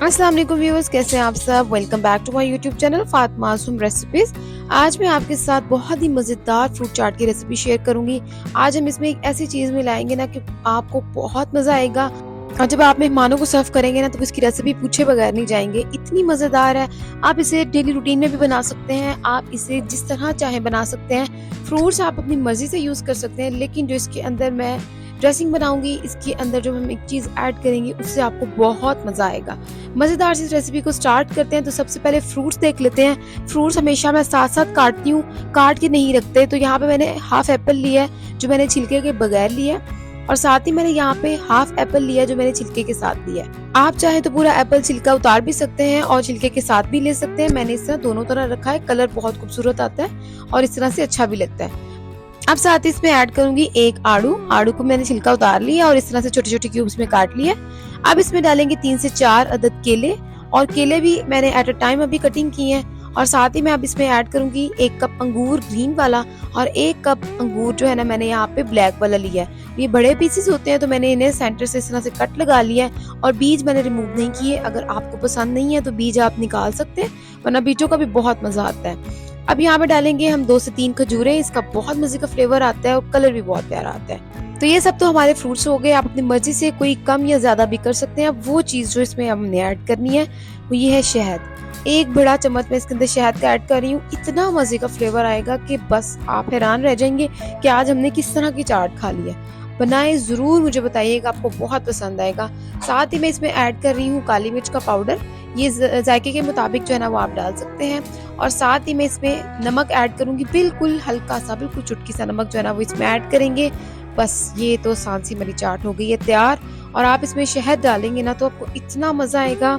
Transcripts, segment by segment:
अस्सलाम वालेकुम व्यूअर्स, कैसे हैं आप सब। Welcome back to my YouTube channel Fatima Masoom recipes. आज मैं आपके साथ बहुत ही मज़ेदार फ्रूट चाट की रेसिपी शेयर करूंगी। आज हम इसमें एक ऐसी चीज़ मिलाएंगे ना कि आपको बहुत मज़ा आएगा और जब आप मेहमानों को सर्व करेंगे ना तो इसकी रेसिपी पूछे बगैर नहीं जाएंगे, इतनी मज़ेदार है। आप इसे डेली रूटीन में भी बना सकते हैं, आप इसे जिस तरह चाहे बना सकते हैं। फ्रूट्स आप अपनी मर्जी से यूज़ कर सकते हैं, लेकिन जो इसके अंदर मैं ड्रेसिंग बनाऊंगी, इसके अंदर जो हम एक चीज़ ऐड करेंगे उससे आपको बहुत मज़ा आएगा। मज़ेदार सी रेसिपी को स्टार्ट करते हैं। तो सबसे पहले फ्रूट्स देख लेते हैं। फ्रूट्स हमेशा मैं साथ साथ काटती हूँ, काट के नहीं रखते। तो यहाँ पे मैंने हाफ एप्पल लिया है जो मैंने छिलके के बगैर लिया है, और साथ ही मैंने यहाँ पे हाफ एप्पल लिया जो मैंने छिलके के साथ लिया है। आप चाहे तो पूरा एप्पल छिलका उतार भी सकते हैं और छिलके के साथ भी ले सकते हैं। मैंने इस तरह दोनों तरह रखा है, कलर बहुत खूबसूरत आता है और इस तरह से अच्छा भी लगता है। अब साथ ही इसमें ऐड करूंगी एक आड़ू। आड़ू को मैंने छिलका उतार लिया और इस तरह से छोटे छोटे क्यूब्स में काट लिया। अब इसमें डालेंगे 3 से 4 अदद केले, और केले भी मैंने एट अ टाइम अभी कटिंग की है। और साथ ही मैं अब इसमें ऐड करूंगी 1 कप अंगूर ग्रीन वाला, और 1 कप अंगूर जो है ना मैंने यहाँ पे ब्लैक वाला लिया है। ये बड़े पीसेस होते हैं तो मैंने इन्हें सेंटर से इस तरह से कट लगा लिया है, और बीज मैंने रिमूव नहीं किए। अगर आपको पसंद नहीं है तो बीज आप निकाल सकते हैं, वरना बीजों का भी बहुत मजा आता है। अब यहाँ पे डालेंगे हम 2 से 3 खजूरें। इसका बहुत मजे का फ्लेवर आता है और कलर भी बहुत प्यारा आता है। तो ये सब तो हमारे फ्रूट्स हो गए। आप अपनी मर्जी से कोई कम या ज्यादा भी कर सकते हैं। अब वो चीज जो इसमें हमने ऐड करनी है वो ये है शहद। 1 बड़ा चम्मच में इसके अंदर शहद का ऐड कर रही हूँ। इतना मजे का फ्लेवर आएगा कि बस आप हैरान रह जाएंगे कि आज हमने किस तरह की चाट खा ली है। बनाए जरूर, मुझे बताइएगा, आपको बहुत पसंद आएगा। साथ ही मैं इसमें ऐड कर रही हूँ काली मिर्च का पाउडर। ये जायके के मुताबिक जो है ना वो आप डाल सकते हैं। और साथ ही मैं इसमें नमक ऐड करूंगी, बिल्कुल हल्का सा, बिल्कुल चुटकी सा नमक जो है ना वो इसमें ऐड करेंगे। बस ये तो सांसी मेरी चाट हो गई है तैयार। और आप इसमें शहद डालेंगे ना तो आपको इतना मजा आएगा।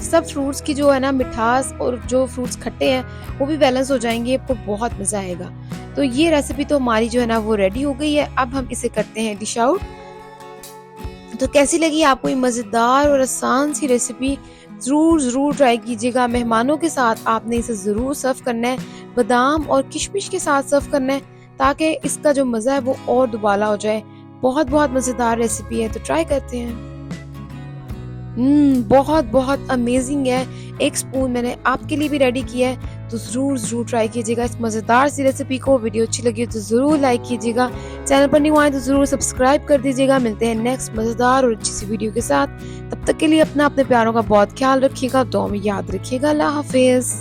सब फ्रूट्स की जो है ना मिठास और जो फ्रूट्स खट्टे हैं वो भी बैलेंस हो जाएंगे, आपको बहुत मजा आएगा। तो ये रेसिपी तो हमारी जो है ना वो रेडी हो गई है। अब हम इसे करते हैं डिश आउट। तो कैसी लगी आपको ये मजेदार और आसान सी रेसिपी? जरूर ट्राई कीजिएगा। मेहमानों के साथ आपने इसे जरूर सर्व करना है, बादाम और किशमिश के साथ सर्व करना है, ताकि इसका जो मजा है वो और दुबाला हो जाए। बहुत मजेदार रेसिपी है, तो ट्राई करते हैं। बहुत अमेजिंग है। 1 स्पून मैंने आपके लिए भी रेडी किया है, तो जरूर ट्राई कीजिएगा इस मजेदार सी रेसिपी को। वीडियो अच्छी लगी तो जरूर लाइक कीजिएगा। चैनल पर न्यू आए तो जरूर सब्सक्राइब कर दीजिएगा। मिलते हैं नेक्स्ट मजेदार और अच्छी सी वीडियो के साथ। तब तक के लिए अपने प्यारों का बहुत ख्याल रखिएगा, दुआ में याद रखिएगा। अल्लाह हाफिज।